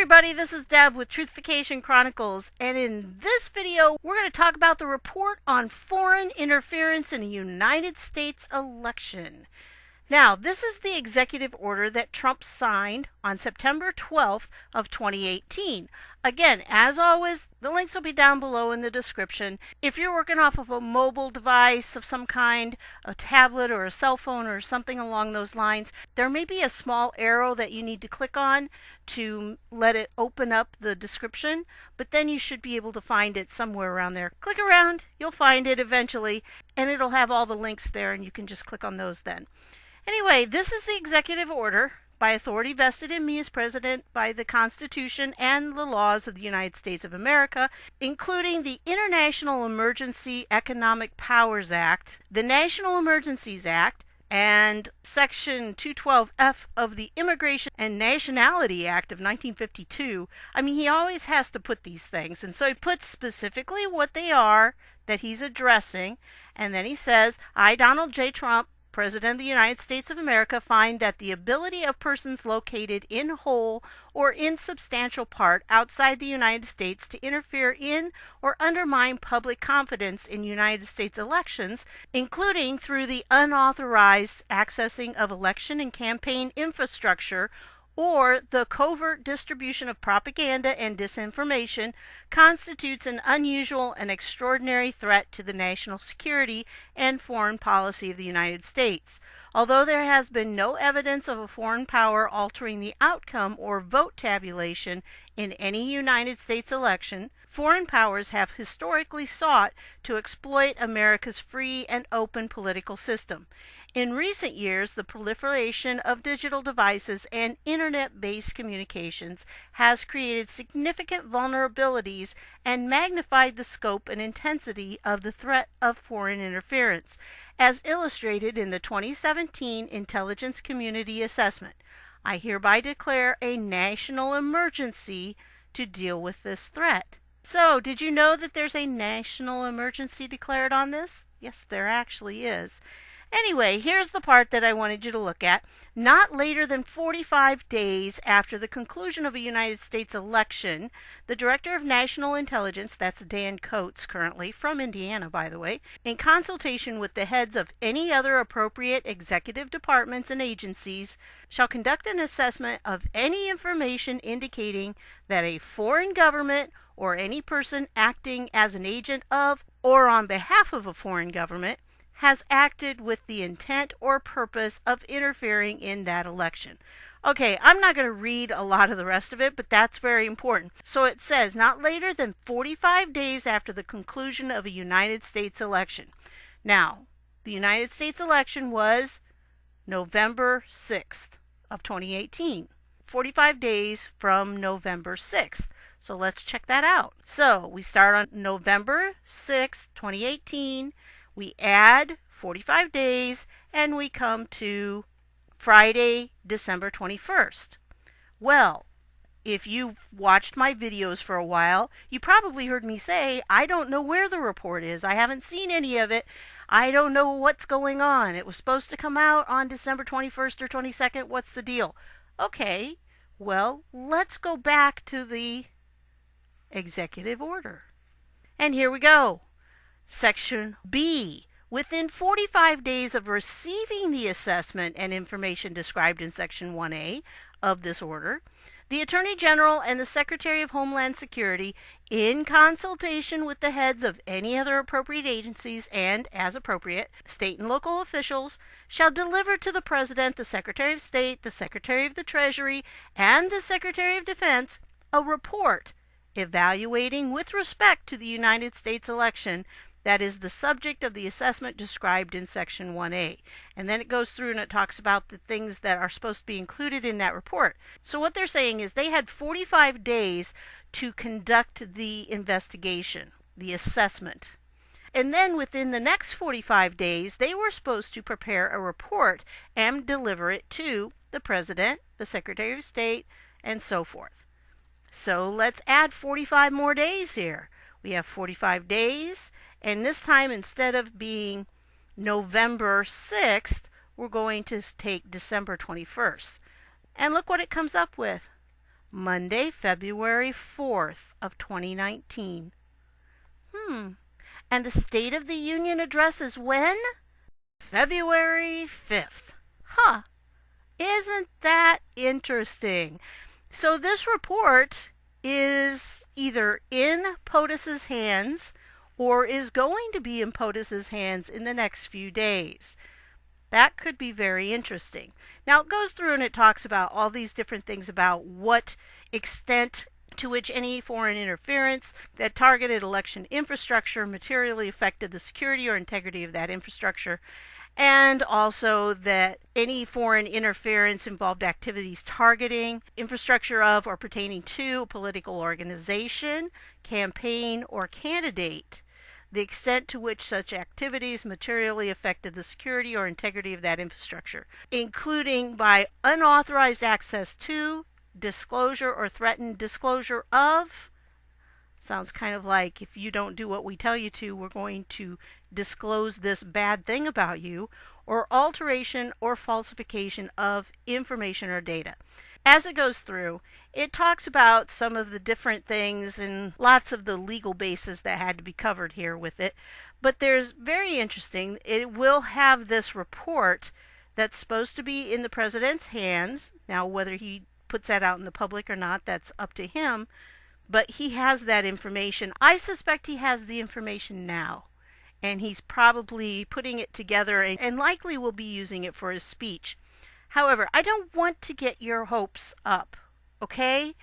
everybody, this is Deb with Truthification Chronicles, and in this video we're going to talk about the report on foreign interference in a United States election. Now, this is the executive order that Trump signed on September 12th of 2018. Again, as always, the links will be down below in the description. If you're working off of a mobile device of some kind, a tablet or a cell phone or something along those lines, there may be a small arrow that you need to click on to let it open up the description, but then you should be able to find it somewhere around there. Click around, you'll find it eventually, and it'll have all the links there, and you can just click on those then. Anyway, this is the executive order by authority vested in me as president by the Constitution and the laws of the United States of America, including the International Emergency Economic Powers Act, the National Emergencies Act, and Section 212F of the Immigration and Nationality Act of 1952. I mean, he always has to put these things, and so he puts specifically what they are that he's addressing, and then he says, I, Donald J. Trump, President of the United States of America, find that the ability of persons located in whole or in substantial part outside the United States to interfere in or undermine public confidence in United States elections, including through the unauthorized accessing of election and campaign infrastructure or the covert distribution of propaganda and disinformation, constitutes an unusual and extraordinary threat to the national security and foreign policy of the United States. Although there has been no evidence of a foreign power altering the outcome or vote tabulation in any United States election, foreign powers have historically sought to exploit America's free and open political system. In recent years, the proliferation of digital devices and internet-based communications has created significant vulnerabilities and magnified the scope and intensity of the threat of foreign interference, as illustrated in the 2017 Intelligence Community Assessment. I hereby declare a national emergency to deal with this threat. So, did you know that there's a national emergency declared on this? Yes, there actually is. Anyway, here's the part that I wanted you to look at. Not later than 45 days after the conclusion of a United States election, the Director of National Intelligence, that's Dan Coates currently, from Indiana by the way, in consultation with the heads of any other appropriate executive departments and agencies, shall conduct an assessment of any information indicating that a foreign government or any person acting as an agent of or on behalf of a foreign government has acted with the intent or purpose of interfering in that election. Okay, I'm not going to read a lot of the rest of it, but that's very important. So it says, not later than 45 days after the conclusion of a United States election. Now, the United States election was November 6th of 2018. 45 days from November 6th. So let's check that out. So we start on November 6th, 2018. We add 45 days, and we come to Friday, December 21st. Well, if you've watched my videos for a while, you probably heard me say, I don't know where the report is. I haven't seen any of it. I don't know what's going on. It was supposed to come out on December 21st or 22nd. What's the deal? Okay, well, let's go back to the executive order. And here we go. Section B. Within 45 days of receiving the assessment and information described in Section 1A of this order, the Attorney General and the Secretary of Homeland Security, in consultation with the heads of any other appropriate agencies and, as appropriate, state and local officials, shall deliver to the President, the Secretary of State, the Secretary of the Treasury, and the Secretary of Defense a report evaluating with respect to the United States election that is the subject of the assessment described in Section 1A. And then it goes through and it talks about the things that are supposed to be included in that report. So what they're saying is they had 45 days to conduct the investigation, the assessment. And then within the next 45 days, they were supposed to prepare a report and deliver it to the President, the Secretary of State, and so forth. So let's add 45 more days here. We have 45 days, and this time instead of being November 6th, we're going to take December 21st. And look what it comes up with. Monday, February 4th of 2019. And the State of the Union address is when? February 5th. Isn't that interesting? So this report is either in POTUS's hands or is going to be in POTUS's hands in the next few days. That could be very interesting. Now it goes through and it talks about all these different things about what extent to which any foreign interference that targeted election infrastructure materially affected the security or integrity of that infrastructure, and also that any foreign interference involved activities targeting infrastructure of or pertaining to a political organization, campaign, or candidate, the extent to which such activities materially affected the security or integrity of that infrastructure, including by unauthorized access to, disclosure or threatened disclosure of. Sounds kind of like, if you don't do what we tell you to, we're going to disclose this bad thing about you, or alteration or falsification of information or data. As it goes through, it talks about some of the different things and lots of the legal bases that had to be covered here with it. But there's very interesting, it will have this report that's supposed to be in the president's hands. Now, whether he puts that out in the public or not, that's up to him. But he has that information. I suspect he has the information now. And he's probably putting it together and likely will be using it for his speech. However, I don't want to get your hopes up, okay?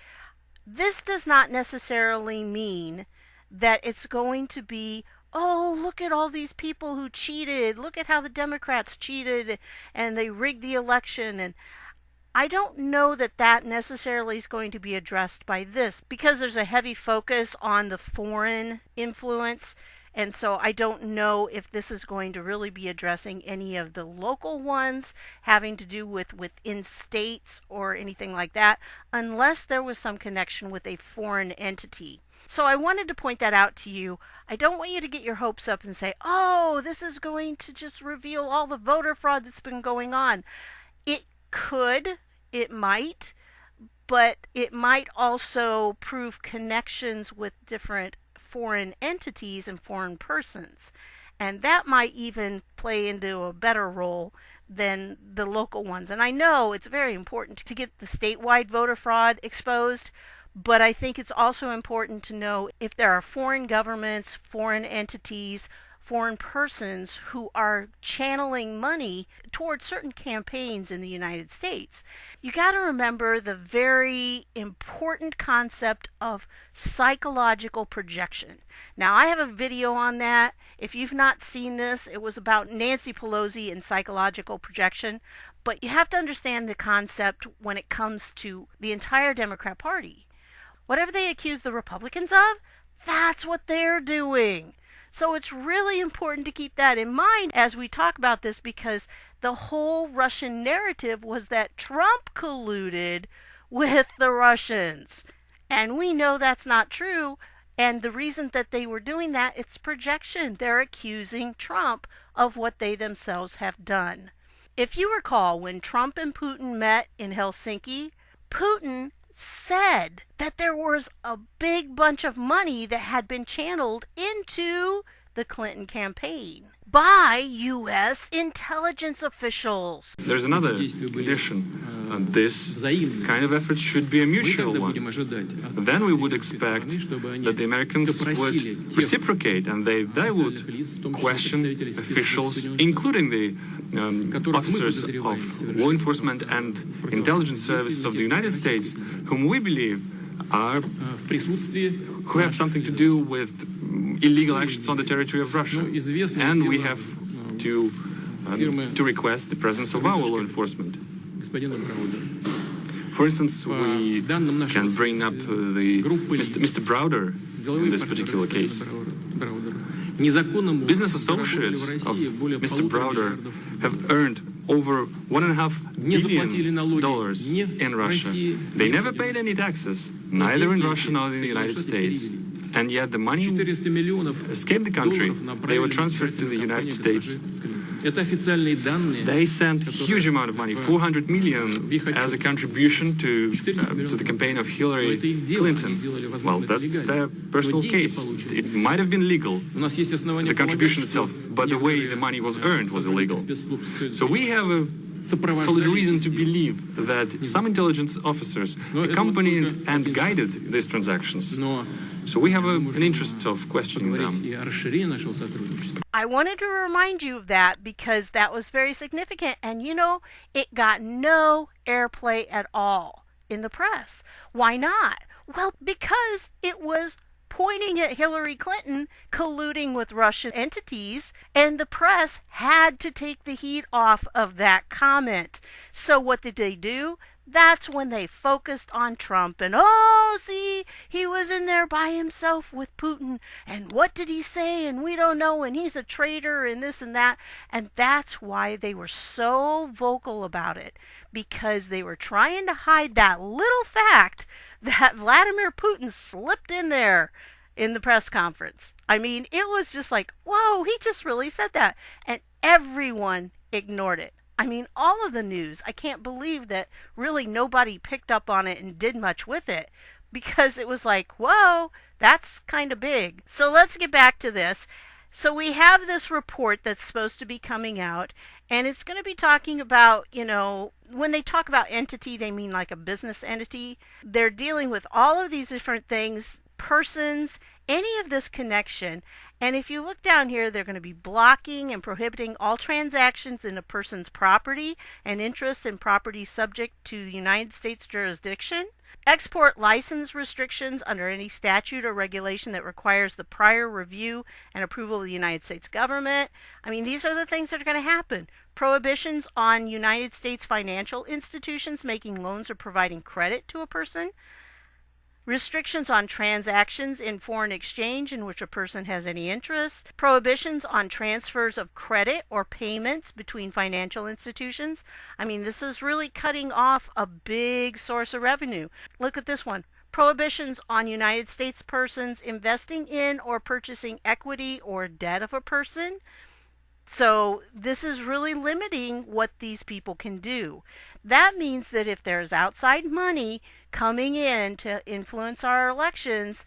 This does not necessarily mean that it's going to be, oh, look at all these people who cheated. Look at how the Democrats cheated and they rigged the election. And I don't know that that necessarily is going to be addressed by this, because there's a heavy focus on the foreign influence. And so I don't know if this is going to really be addressing any of the local ones having to do with within states or anything like that, unless there was some connection with a foreign entity. So I wanted to point that out to you. I don't want you to get your hopes up and say, oh, this is going to just reveal all the voter fraud that's been going on. It could, it might, but it might also prove connections with different foreign entities and foreign persons. And that might even play into a better role than the local ones. And I know it's very important to get the statewide voter fraud exposed, but I think it's also important to know if there are foreign governments, foreign entities, foreign persons who are channeling money towards certain campaigns in the United States. You got to remember the very important concept of psychological projection. Now, I have a video on that. If you've not seen this, it was about Nancy Pelosi and psychological projection. But you have to understand the concept when it comes to the entire Democrat Party. Whatever they accuse the Republicans of, that's what they're doing. So it's really important to keep that in mind as we talk about this, because the whole Russian narrative was that Trump colluded with the Russians. And we know that's not true. And the reason that they were doing that, it's projection. They're accusing Trump of what they themselves have done. If you recall, when Trump and Putin met in Helsinki, Putin said that there was a big bunch of money that had been channeled into the Clinton campaign by U.S. intelligence officials. There's another condition. This kind of effort should be a mutual one. Then we would expect that the Americans would reciprocate, and they would question officials, including the officers of law enforcement and intelligence services of the United States, whom we believe are who have something to do with illegal actions on the territory of Russia. And we have to request the presence of our law enforcement. For instance, we can bring up Mr. Browder in this particular case. Business associates of Mr. Browder have earned over $1.5 billion in Russia. They never paid any taxes, neither in Russia nor in the United States. And yet the money escaped the country. They were transferred to the United States They sent a huge amount of money, 400 million, as a contribution to the campaign of Hillary Clinton. Well, that's their personal case. It might have been legal, the contribution itself, but the way the money was earned was illegal. So we have a solid reason to believe that some intelligence officers accompanied and guided these transactions. So we have an interest of questioning them. I wanted to remind you of that because that was very significant. And you know, it got no airplay at all in the press. Why not? Well, because it was pointing at Hillary Clinton colluding with Russian entities, and the press had to take the heat off of that comment. So what did they do? That's when they focused on Trump and, oh, see, he was in there by himself with Putin, and what did he say, and we don't know, and he's a traitor, and this and that. And that's why they were so vocal about it, because they were trying to hide that little fact that Vladimir Putin slipped in there in the press conference. I mean, it was just like, whoa, he just really said that. And everyone ignored it. I mean, all of the news. I can't believe that really nobody picked up on it and did much with it, because it was like, whoa, that's kind of big. So let's get back to this. So we have this report that's supposed to be coming out, and it's going to be talking about, you know, when they talk about entity, they mean like a business entity. They're dealing with all of these different things, persons, any of this connection. And if you look down here, they're going to be blocking and prohibiting all transactions in a person's property and interests in property subject to the United States jurisdiction. Export license restrictions under any statute or regulation that requires the prior review and approval of the United States government. I mean, these are the things that are going to happen. Prohibitions on United States financial institutions making loans or providing credit to a person. Restrictions on transactions in foreign exchange in which a person has any interest. Prohibitions on transfers of credit or payments between financial institutions. I mean, this is really cutting off a big source of revenue. Look at this one. Prohibitions on United States persons investing in or purchasing equity or debt of a person. So this is really limiting what these people can do. That means that if there's outside money coming in to influence our elections,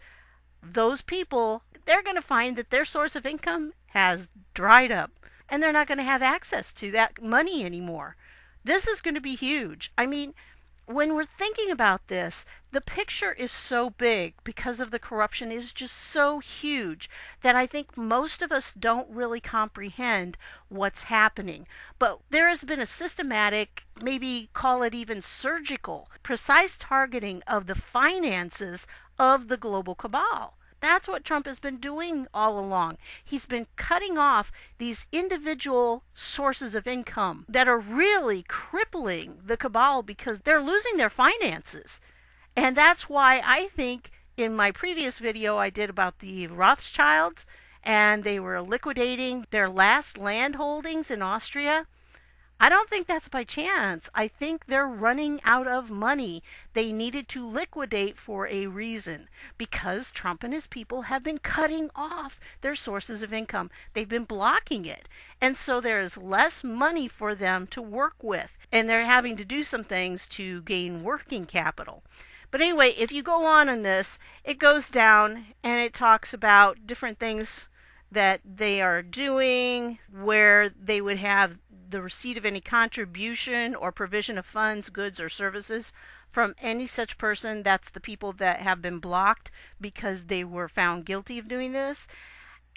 those people, they're going to find that their source of income has dried up, and they're not going to have access to that money anymore. This is going to be huge. I mean, when we're thinking about this, the picture is so big because of the corruption is just so huge that I think most of us don't really comprehend what's happening. But there has been a systematic, maybe call it even surgical, precise targeting of the finances of the global cabal. That's what Trump has been doing all along. He's been cutting off these individual sources of income that are really crippling the cabal because they're losing their finances. And that's why I think in my previous video I did about the Rothschilds, and they were liquidating their last land holdings in Austria. I don't think that's by chance. I think they're running out of money. They needed to liquidate for a reason, because Trump and his people have been cutting off their sources of income. They've been blocking it. And so there's less money for them to work with, and they're having to do some things to gain working capital. But anyway, if you go on in this, it goes down and it talks about different things that they are doing, where they would have the receipt of any contribution or provision of funds, goods, or services from any such person. That's the people that have been blocked because they were found guilty of doing this.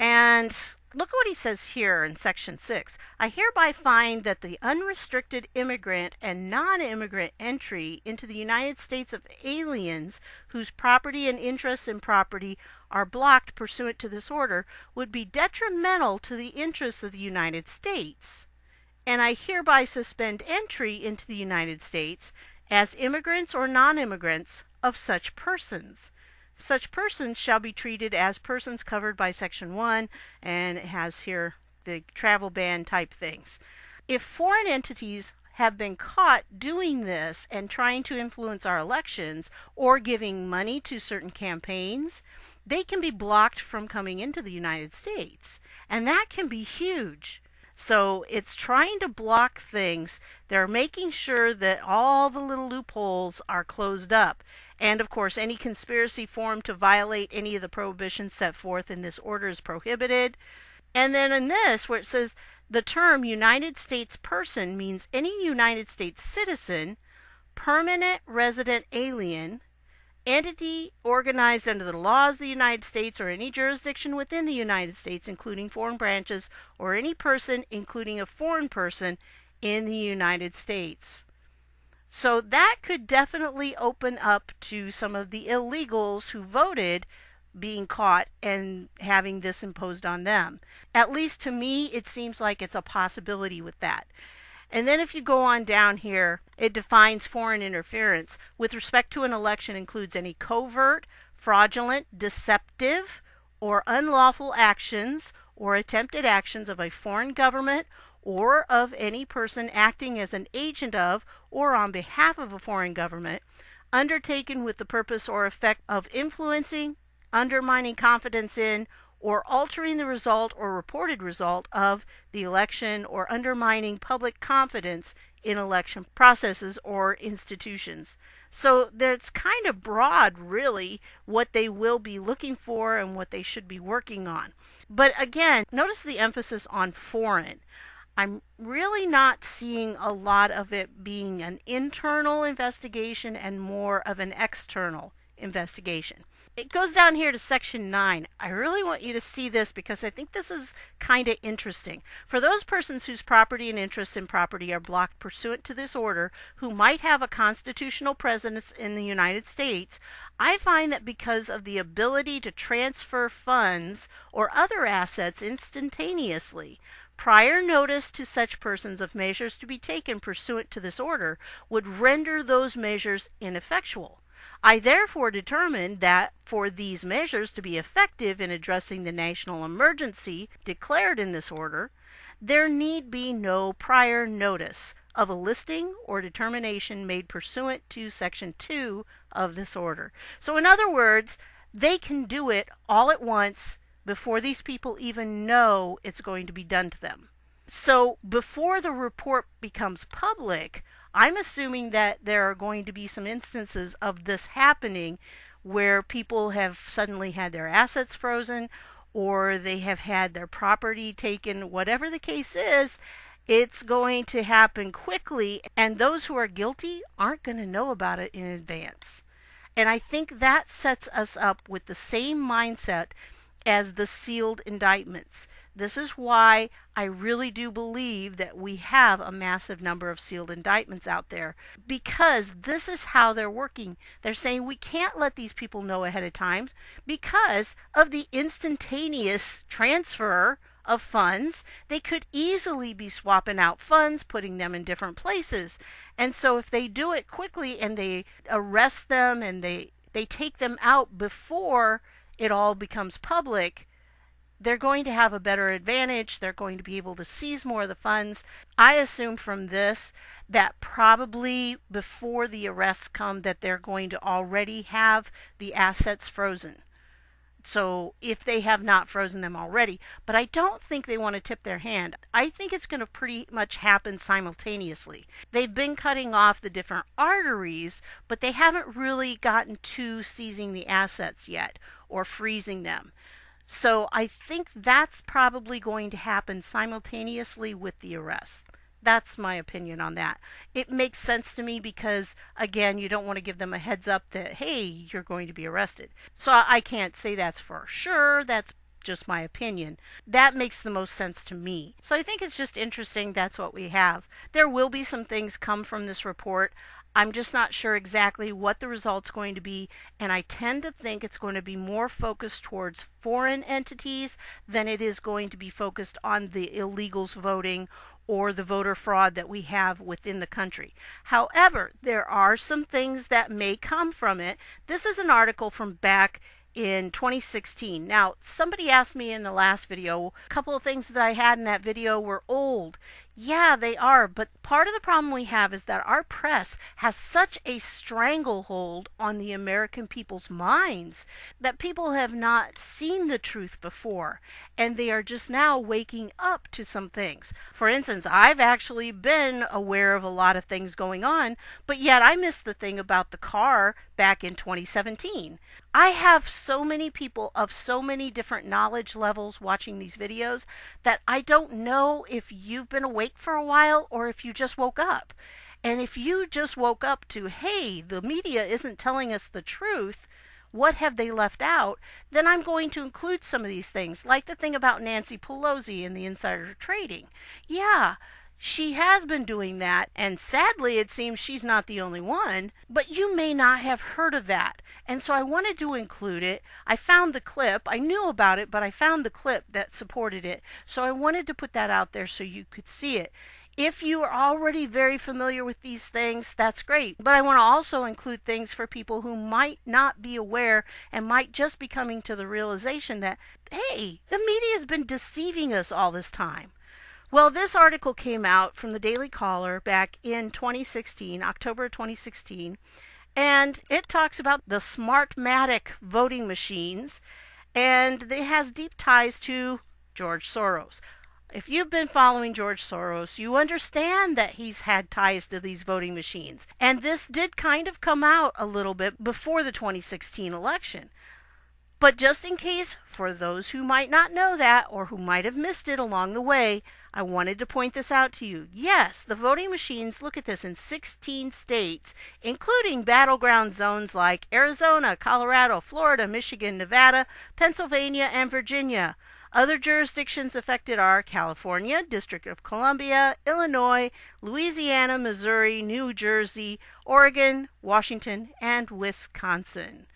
And look at what he says here in Section 6. I hereby find that the unrestricted immigrant and non-immigrant entry into the United States of aliens whose property and interests in property are blocked pursuant to this order would be detrimental to the interests of the United States. And I hereby suspend entry into the United States as immigrants or non-immigrants of such persons. Such persons shall be treated as persons covered by Section 1, and it has here the travel ban type things. If foreign entities have been caught doing this and trying to influence our elections or giving money to certain campaigns, they can be blocked from coming into the United States. And that can be huge. So it's trying to block things. They're making sure that all the little loopholes are closed up. And of course, any conspiracy formed to violate any of the prohibitions set forth in this order is prohibited. And then in this, where it says the term United States person means any United States citizen, permanent resident alien, entity organized under the laws of the United States or any jurisdiction within the United States, including foreign branches, or any person, including a foreign person, in the United States. So that could definitely open up to some of the illegals who voted being caught and having this imposed on them. At least to me, it seems like it's a possibility with that. And then if you go on down here, it defines foreign interference. With respect to an election includes any covert, fraudulent, deceptive, or unlawful actions or attempted actions of a foreign government or of any person acting as an agent of or on behalf of a foreign government, undertaken with the purpose or effect of influencing, undermining confidence in, or altering the result or reported result of the election, or undermining public confidence in election processes or institutions. So that's kind of broad, really, what they will be looking for and what they should be working on. But again, notice the emphasis on foreign. I'm really not seeing a lot of it being an internal investigation and more of an external investigation. It goes down here to section 9. I really want you to see this because I think this is kind of interesting. For those persons whose property and interests in property are blocked pursuant to this order, who might have a constitutional presence in the United States, I find that because of the ability to transfer funds or other assets instantaneously, prior notice to such persons of measures to be taken pursuant to this order would render those measures ineffectual. I therefore determined that for these measures to be effective in addressing the national emergency declared in this order, there need be no prior notice of a listing or determination made pursuant to Section 2 of this order. So in other words, they can do it all at once before these people even know it's going to be done to them. So before the report becomes public, I'm assuming that there are going to be some instances of this happening where people have suddenly had their assets frozen or they have had their property taken. Whatever the case is, it's going to happen quickly, and those who are guilty aren't going to know about it in advance. And I think that sets us up with the same mindset as the sealed indictments. This is why I really do believe that we have a massive number of sealed indictments out there, because this is how they're working. They're saying we can't let these people know ahead of time because of the instantaneous transfer of funds. They could easily be swapping out funds, putting them in different places. And so if they do it quickly and they arrest them and they take them out before it all becomes public, they're going to have a better advantage. They're going to be able to seize more of the funds. I assume from this that probably before the arrests come that they're going to already have the assets frozen. So if they have not frozen them already, but I don't think they want to tip their hand. I think it's going to pretty much happen simultaneously. They've been cutting off the different arteries, but they haven't really gotten to seizing the assets yet or freezing them. So I think that's probably going to happen simultaneously with the arrests. That's my opinion on that. It makes sense to me because, again, you don't want to give them a heads up that, hey, you're going to be arrested. So I can't say that's for sure. That's just my opinion. That makes the most sense to me. So I think it's just interesting that's what we have. There will be some things come from this report. I'm just not sure exactly what the result's going to be, and I tend to think it's going to be more focused towards foreign entities than it is going to be focused on the illegals voting or the voter fraud that we have within the country. However, there are some things that may come from it. This is an article from back in 2016. Now, somebody asked me in the last video, a couple of things that I had in that video were old. Yeah, they are. But part of the problem we have is that our press has such a stranglehold on the American people's minds that people have not seen the truth before. And they are just now waking up to some things. For instance, I've actually been aware of a lot of things going on, but yet I missed the thing about the car back in 2017. I have so many people of so many different knowledge levels watching these videos that I don't know if you've been awake for a while or if you just woke up. And if you just woke up to, hey, the media isn't telling us the truth, what have they left out? Then I'm going to include some of these things, like the thing about Nancy Pelosi and the insider trading. Yeah, she has been doing that, and sadly it seems she's not the only one, but you may not have heard of that. And so I wanted to include it. I found the clip. I knew about it, but I found the clip that supported it. So I wanted to put that out there so you could see it. If you are already very familiar with these things, that's great. But I want to also include things for people who might not be aware and might just be coming to the realization that, hey, the media has been deceiving us all this time. Well, this article came out from the Daily Caller back in 2016, October 2016, and it talks about the Smartmatic voting machines, and it has deep ties to George Soros. If you've been following George Soros, you understand that he's had ties to these voting machines. And this did kind of come out a little bit before the 2016 election. But just in case, for those who might not know that or who might have missed it along the way, I wanted to point this out to you. Yes, the voting machines, look at this, in 16 states, including battleground zones like Arizona, Colorado, Florida, Michigan, Nevada, Pennsylvania, and Virginia. Other jurisdictions affected are California, District of Columbia, Illinois, Louisiana, Missouri, New Jersey, Oregon, Washington, and Wisconsin.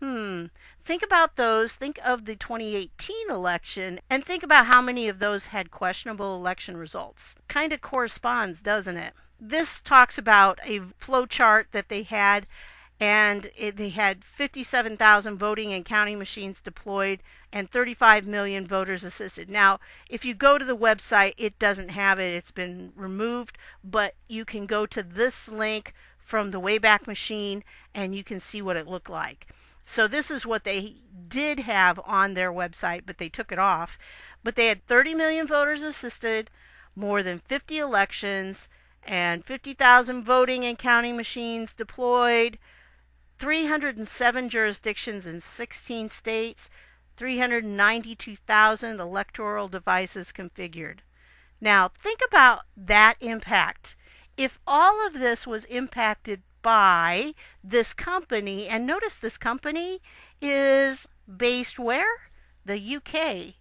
Think about those. Think of the 2018 election and think about how many of those had questionable election results. Kind of corresponds, doesn't it? This talks about a flow chart that they had, and they had 57,000 voting and counting machines deployed and 35 million voters assisted. Now, if you go to the website, it doesn't have it. It's been removed, but you can go to this link from the Wayback Machine and you can see what it looked like. So this is what they did have on their website, but they took it off. But they had 30 million voters assisted, more than 50 elections, and 50,000 voting and counting machines deployed, 307 jurisdictions in 16 states, 392,000 electoral devices configured. Now, think about that impact. If all of this was impacted by this company, and notice this company is based where? The UK.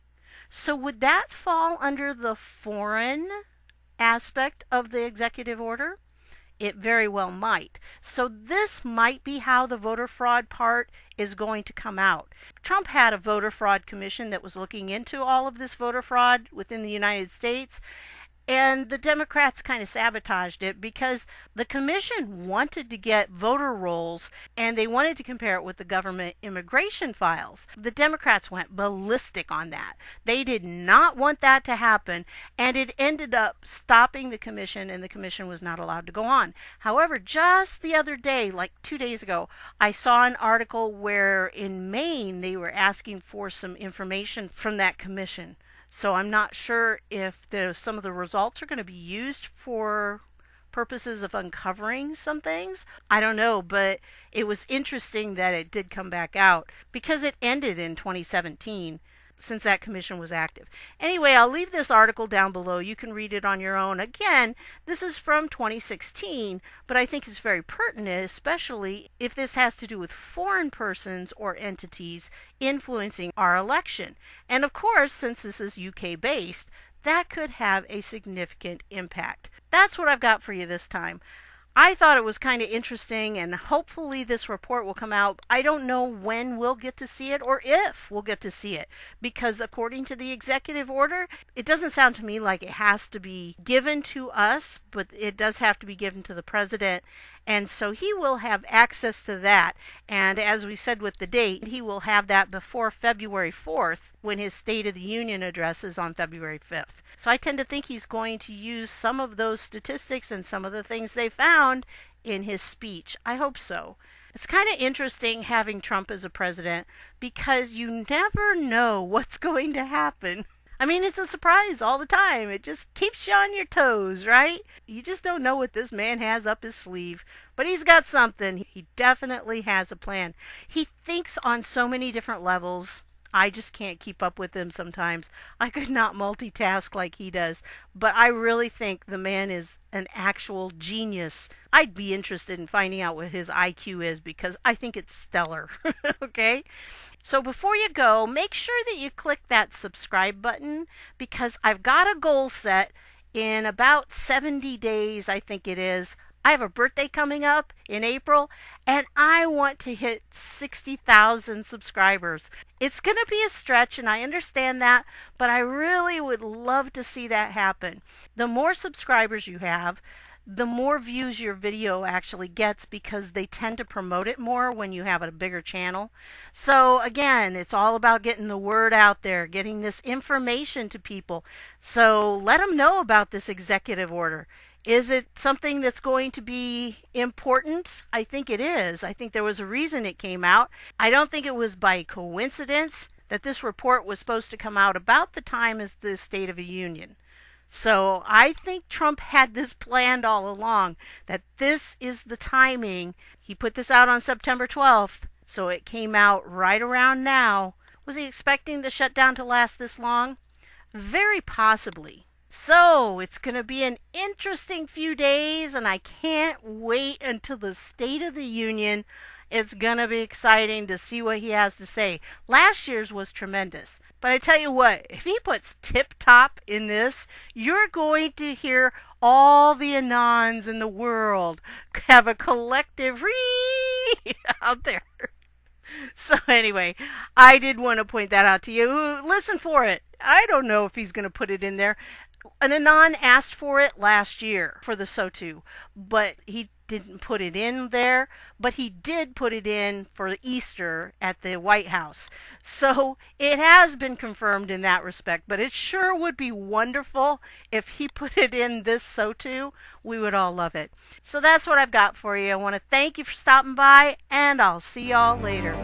So would that fall under the foreign aspect of the executive order? It very well might. So this might be how the voter fraud part is going to come out. Trump had a voter fraud commission that was looking into all of this voter fraud within the United States. And the Democrats kind of sabotaged it because the commission wanted to get voter rolls and they wanted to compare it with the government immigration files. The Democrats went ballistic on that. They did not want that to happen, and it ended up stopping the commission, and the commission was not allowed to go on. However, just the other day, like 2 days ago, I saw an article where in Maine they were asking for some information from that commission. So I'm not sure if some of the results are going to be used for purposes of uncovering some things. I don't know, but it was interesting that it did come back out because it ended in 2017 since that commission was active. Anyway, I'll leave this article down below. You can read it on your own. Again, this is from 2016, but I think it's very pertinent, especially if this has to do with foreign persons or entities influencing our election. And of course, since this is UK based, that could have a significant impact. That's what I've got for you this time. I thought it was kind of interesting, and hopefully this report will come out. I don't know when we'll get to see it or if we'll get to see it, because according to the executive order, it doesn't sound to me like it has to be given to us, but it does have to be given to the president, and so he will have access to that. And as we said with the date, he will have that before February 4th when his State of the Union address is on February 5th. So I tend to think he's going to use some of those statistics and some of the things they found in his speech. I hope so. It's kind of interesting having Trump as a president because you never know what's going to happen. I mean, it's a surprise all the time. It just keeps you on your toes, right? You just don't know what this man has up his sleeve. But he's got something. He definitely has a plan. He thinks on so many different levels. I just can't keep up with him sometimes. I could not multitask like he does. But I really think the man is an actual genius. I'd be interested in finding out what his IQ is because I think it's stellar. Okay? So before you go, make sure that you click that subscribe button because I've got a goal set in about 70 days, I think it is. I have a birthday coming up in April, and I want to hit 60,000 subscribers. It's going to be a stretch, and I understand that, but I really would love to see that happen. The more subscribers you have, the more views your video actually gets because they tend to promote it more when you have a bigger channel. So again, it's all about getting the word out there, getting this information to people. So let them know about this executive order. Is it something that's going to be important? I think it is. I think there was a reason it came out. I don't think it was by coincidence that this report was supposed to come out about the time as the State of the Union. So I think Trump had this planned all along, that this is the timing. He put this out on September 12th, so it came out right around now. Was he expecting the shutdown to last this long? Very possibly. So it's going to be an interesting few days, and I can't wait until the State of the Union. It's going to be exciting to see what he has to say. Last year's was tremendous. But I tell you what, if he puts tip top in this, you're going to hear all the Anons in the world have a collective ree out there. So anyway, I did want to point that out to you. Listen for it. I don't know if he's going to put it in there. An Anon asked for it last year for the SOTU, but he didn't put it in there, but he did put it in for Easter at the White House. So it has been confirmed in that respect, but it sure would be wonderful if he put it in this SOTU. We would all love it. So that's what I've got for you. I want to thank you for stopping by, and I'll see y'all later.